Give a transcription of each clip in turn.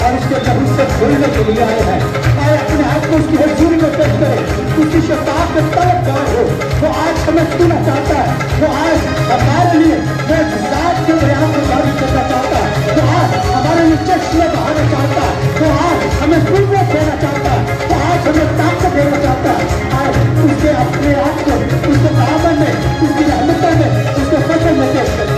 और उसके लहू से धोने के लिए आए हैं। आए अपने आप को उसकी हजूरी में पेश करें, उसकी शफाअत में तलबगार हो। वो आज हमें छूना चाहता है, वो आज हमारे लिए मुआजिज़ात के बयान को जारी करना चाहता है, वो आज हमारे लिए चश्मे बहाना चाहता है, वो आज हमें कुव्वत देना चाहता है, वो आज हमें ताकत देना चाहता है। आज उसके अपने आप को उसके दामन में, उसकी रहमतों में, उसके फजल में पेश करें।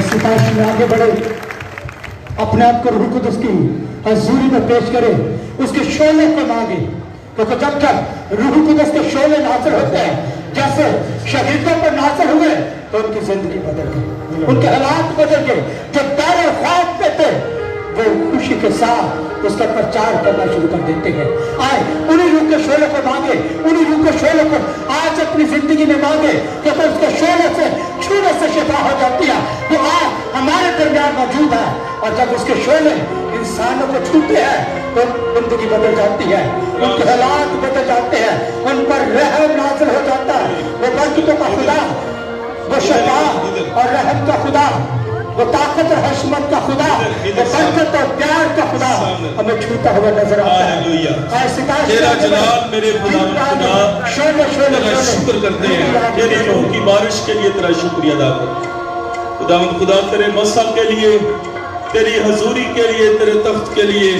सिपाही आगे बढ़े, अपने आप को रूह कुद्स की हजूरी में पेश करे, उसके शोले को मांगे, क्योंकि जब तक रूह कुद्स के शोले नाज़िल होते हैं, जैसे शहीदों पर नाज़िल हुए, तो उनकी जिंदगी बदल गई, उनके हालात बदल गए। जो दार ख्वाब पे थे वो खुशी के साथ उसका प्रचार करना शुरू कर देते हैं। आए उन्हीं रूह के शोले को मांगे, उन्हीं रूह के शोले को आज अपनी जिंदगी में मांगे, क्योंकि उसके शोले से छूने से शिफा हो जाती है। वो आज हमारे दरमियान मौजूद है, और जब उसके शोले इंसानों को छूते हैं तो जिंदगी बदल जाती है, उनके हालात बदल जाते हैं, उन पर रहम नाज़िल हो जाता है। वो बरकतों का खुदा, वो शफा और रहम का खुदा, वो ताकत और हशमत का खुदा, वो बरकत और प्यार का खुदा हमें छूता हुआ नजर आता है। तेरा जलाल मेरे खुदा तेरा शुक्र करते हैं, तेरी रूह की बारिश के लिए तेरा शुक्रिया अदा कर खुदा, तेरे मसा के लिए, तेरी हजूरी के लिए, तेरे तख्त के लिए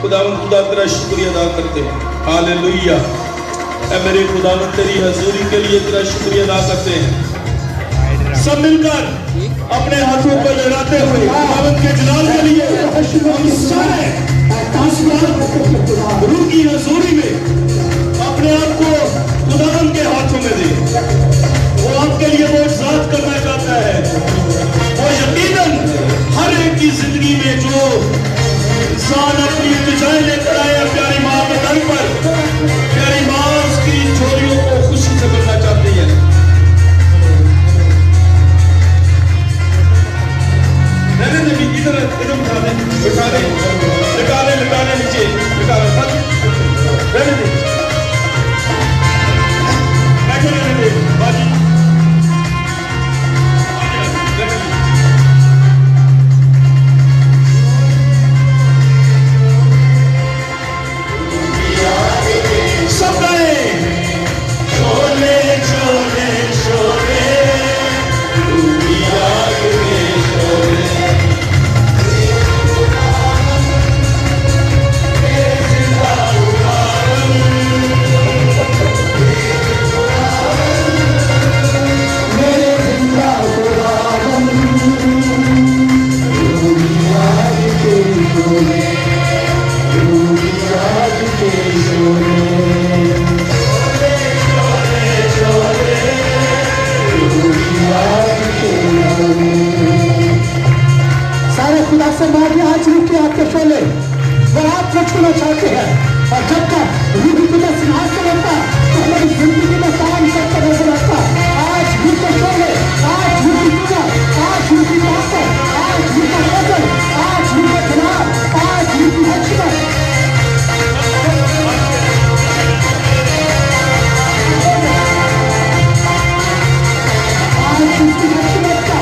खुदा तेरा शुक्रिया अदा करते हैं। हालेलुया। ऐ मेरे खुदा तेरी हजूरी के लिए तेरा शुक्रिया अदा करते हैं। सब मिलकर अपने हाथों को लहराते हुए खुदावंद के जलाल के लिए हम सारे रूह की हजूरी में अपने आप को खुदावंद के हाथों में दें। वो आपके लिए मौजज़ात करना चाहता है। वो यकीनन हर एक की जिंदगी में जो इंसान अपनी इल्तिजाएं लेकर आए प्यारी माँ के दर पर, प्यारी माँ उसकी झोलियों को खुशी से भरना चाहती है। इधर उठा दे, वो आप मुझको चाहते हैं। और जब तक रूह खुदा सिंहासन होता तो हमारी जिंदगी में काम करता नजर आता। आज रूह का शोले, आज रूह की पूजा, आज रूह की ताकत, आज रूह का वजन, आज रूह का जलाल, आज रूह की हकीकत। आज उसकी हकीकत का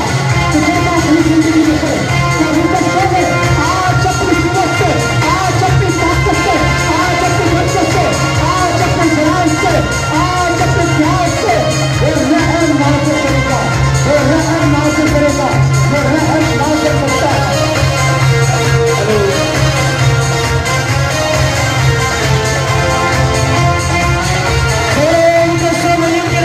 तजुर्बा अपनी जिंदगी में करें। तो रूह का शोले आज अपनी कुव्वत से, आज अपनी ताकत से, आज अपनी बरकत से, आज अपने जलाल से, आज अपने प्यार से वो रहम नाज़िल करेगा, वो रहम नाज़िल करेगा, वो रहम नाज़िल करता है। उनके समय के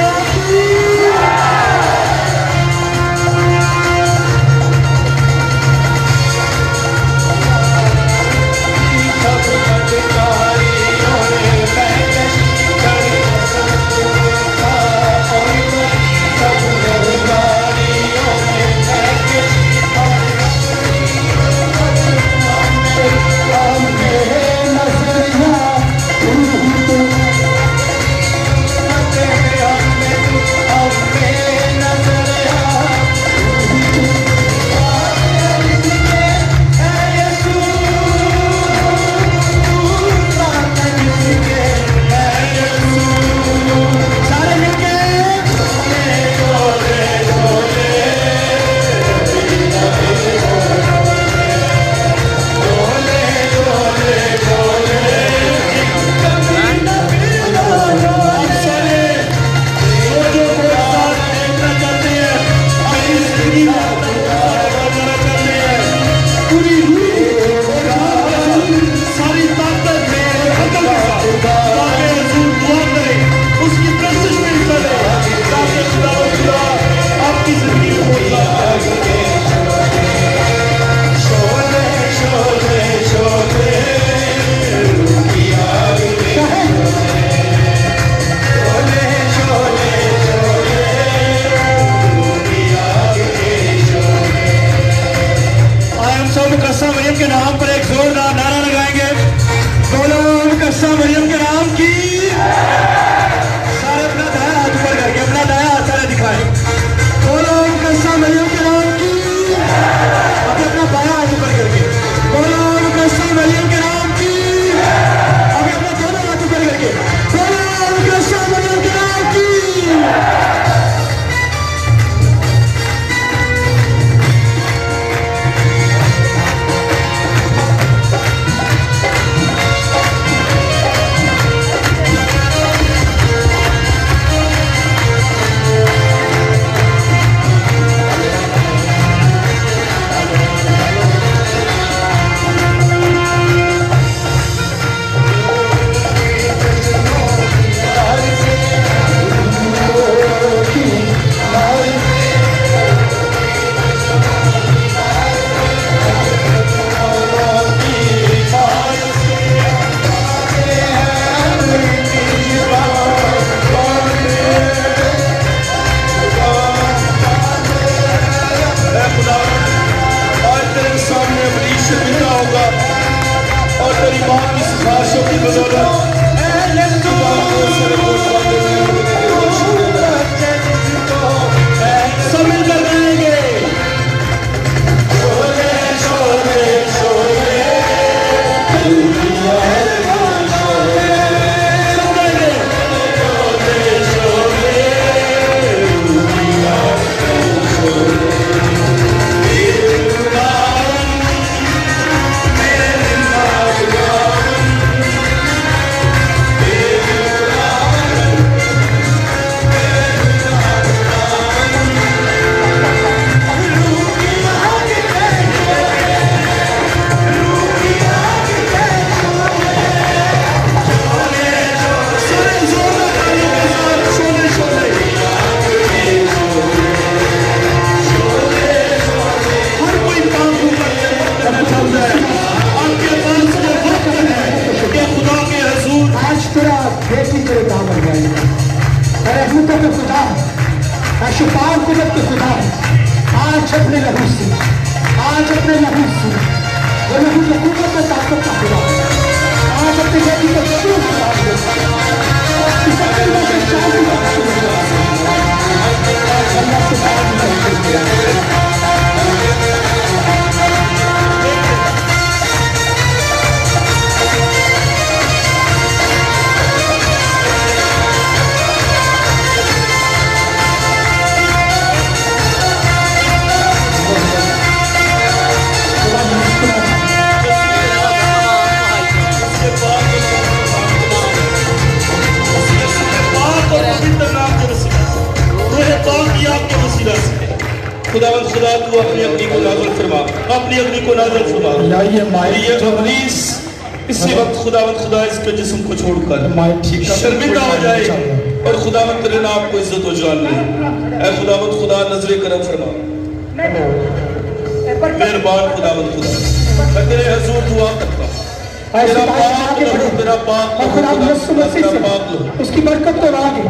के नाम पर एक जोरदार नारा लगाएंगे। बोलो मुकद्दसा मरियम के नाम की। सारे अपना दाया हाथ ऊपर करके अपना दाया हाथ सारे दिखाएं। बोलो मुकद्दसा मरियम के नाम की। अभी अपना बाया हाथ ऊपर करके बोलो मुकद्दसा मरियम के नाम की। अभी अपना दोनों हाथ ऊपर करके बोलो मुकद्दसा मरियम के नाम की। शुपार कुदरत के खुदा है। आज अपने लहू से, आज अपने लहू से, वो लहू की कुदरत में ताकत का खुदा है। खुदावंद खुदा तू अपनी अग्नि को नाज़िल फरमा, अपनी अग्नि को नाज़िल फरमा। लाइए माइक ये इब्लीस इसी वक्त खुदावंद खुदा इसके जिस्म को छोड़कर शर्मिंदा हो जाए और खुदावंद तेरे नाम को इज्जत और जान ले। ऐ खुदावंद खुदा नजरे करम फरमा, मेहरबान खुदावंद खुदा, मैं तेरे हुजूर दुआ करता हूं, तेरा पाक लहू, तेरा पाक लहू, तेरा पाक लहू उसकी बरकत को मांगे,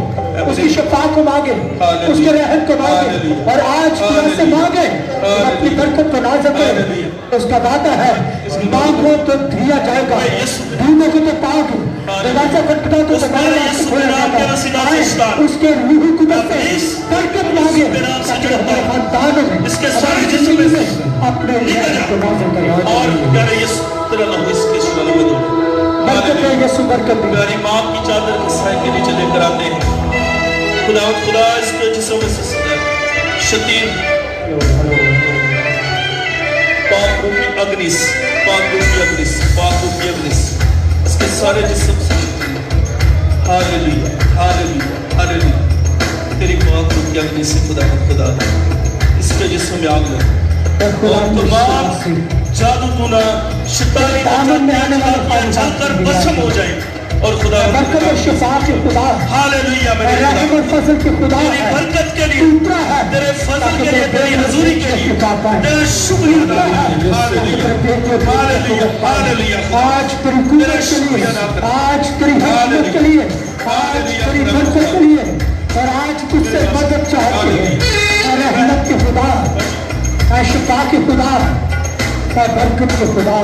उसकी शफाअत को मांगे, उसके रहमत को मांगे और आज खुदा से मांगे अपनी बरकत को नाज़िल करे। उसका वादा है मांगो तो दिया जाएगा, ढूंढो तो पाओगे, दरवाजा खटखटाओ तो दरवाजा खोला जाएगा। उसके रूह कुदरत से बरकत मांगे ताकि अपने खानदानों में, इसके सारे अपनी जिस्म जिंदगी में में अपने रहमत को नाज़िल करे। और प्यारे यीशु तेरा लहू इसके शिकनों में दो। बरकत है यीशु, बरकत है। प्यारी माँ की चादर के साए के नीचे लेकर आते हैं खुदा इसके जिस्म में से शतीन पाक रूपी अग्निस, पाक रूपी अग्निस, पाक रूपी अग्निस इसके सारे जिस्म से हालेलुया, हालेलुया, हालेलुया। तेरी पाक रूपी अग्नि से खुदा इसके जिस्म में आग लगे और तमाम जादू टूना शैतानी जलकर भस्म हो जाए और खुदा बरकत और शिफा के खुदा, हालेलुया, मेरे रहमत और फजल के खुदा तेरी है। बरकत के लिए, उतरा है तेरे फजल के लिए, तेरी हजूरी के लिए तेरा शुक्रिया अदा करते हैं। Hallelujah, hallelujah, hallelujah. आज तेरी कुदरत के लिए, आज तेरी हिकमत के लिए, आज तेरी बरकत के लिए और आज तुझसे मदद चाहते हैं। रहमत के खुदा, शिफा के खुदा, बरकत के खुदा,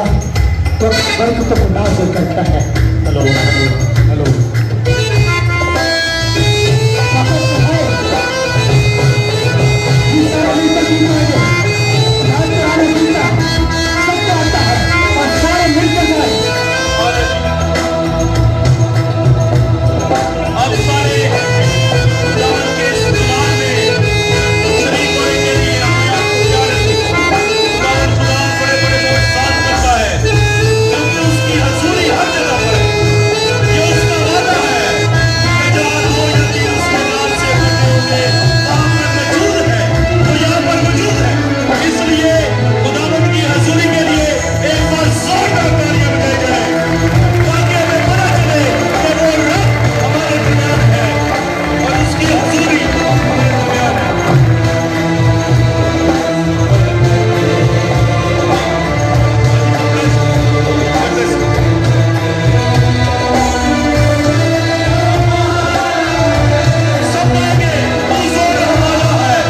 तो बरकत को नाज़िल करता है। हेलो हेलो हेलो अब सारे खुदावंद के इस दीवार में शरीक होने के लिए अपने आप को तैयार रखें। खुदावंद खुदा बड़े-बड़े मौजज़ात करता है क्योंकि उसकी हजूरी हर जगह पर है। ये उसका वादा है कि जहाँ दो या तीन उसके नाम से इकट्ठे होंगे वहाँ पर मौजूद है, वो यहाँ पर मौजूद है। इसलिए खुदावंद की हजूरी के लिए एक बार जोरदार तालियां बजाई जाए ताकि हमें पता चले कि वो रब हमारे दरमियान है और उसकी हजूरी हमारे दरमियान है। सब आगे हुजूर हमारा है।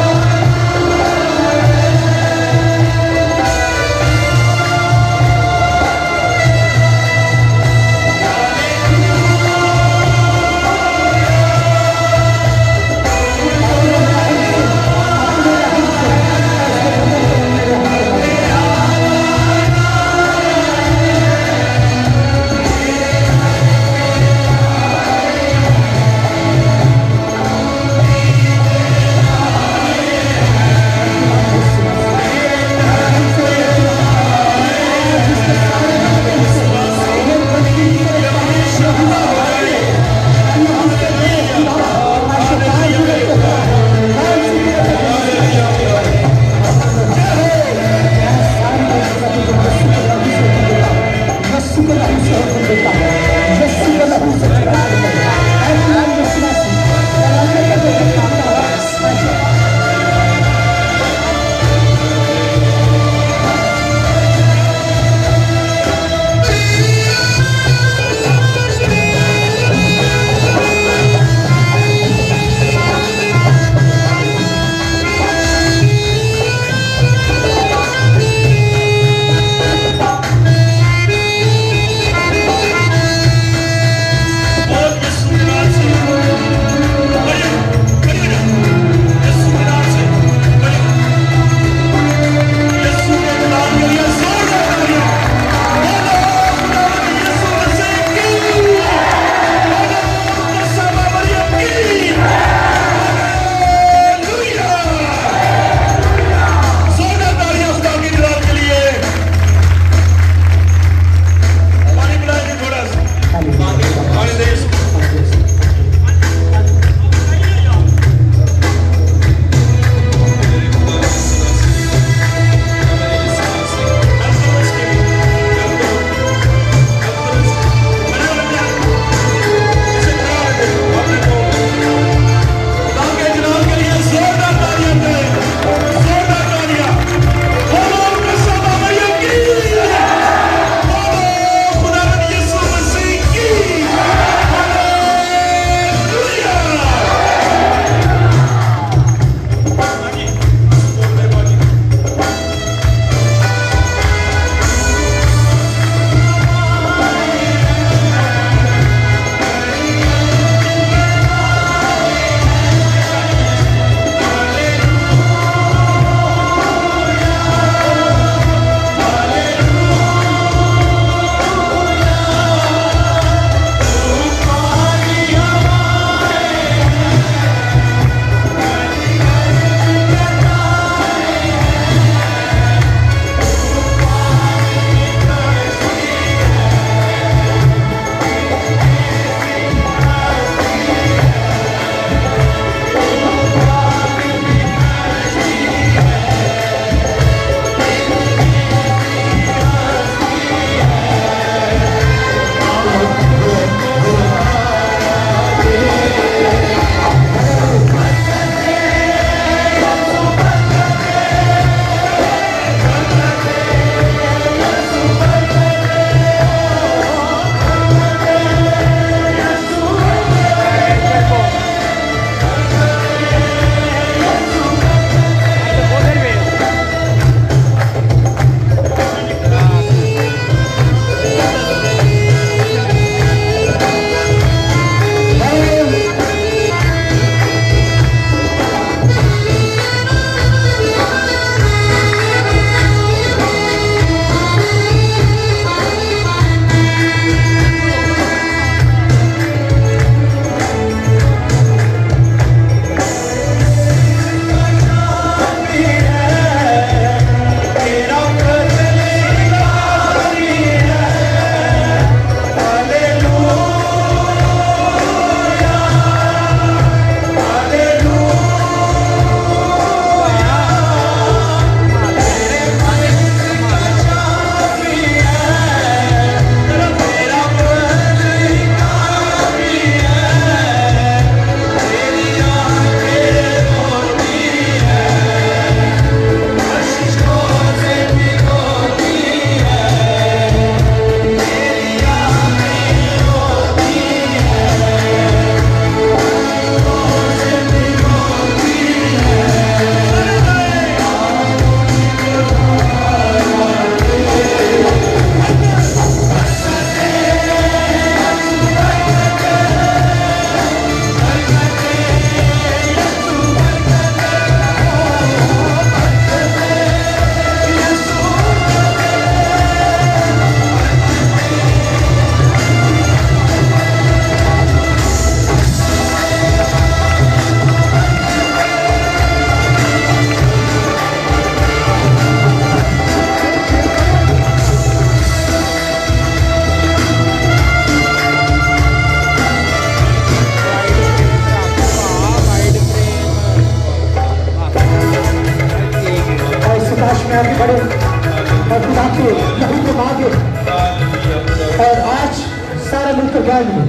मिल के कह लिए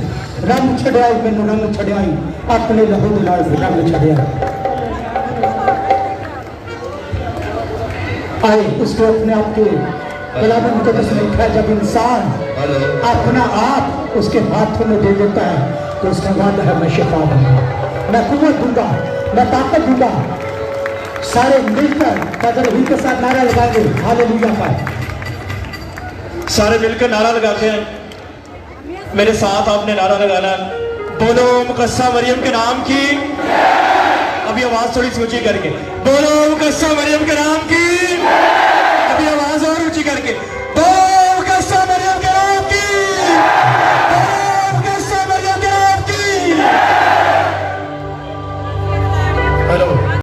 रंग छड़ियाई मैनू रंग छड़ियाई अपने लहू दे नाल रंग छड़िया आए उसको अपने आप के कलाम मुक़द्दस में लिखा है जब इंसान अपना आप उसके हाथों में दे देता है तो उसका वादा है मैं शिफा दूंगा, मैं कुव्वत दूंगा, मैं ताकत दूंगा। सारे मिलकर कदर ही के साथ नारा लगाएंगे हालेलुया का। सारे मिलकर नारा लगाते हैं, मेरे साथ आपने नारा लगाना, बोलो मुकद्दसा मरियम के नाम की। अभी आवाज थोड़ी ऊंची करके बोलो मुकद्दसा मरियम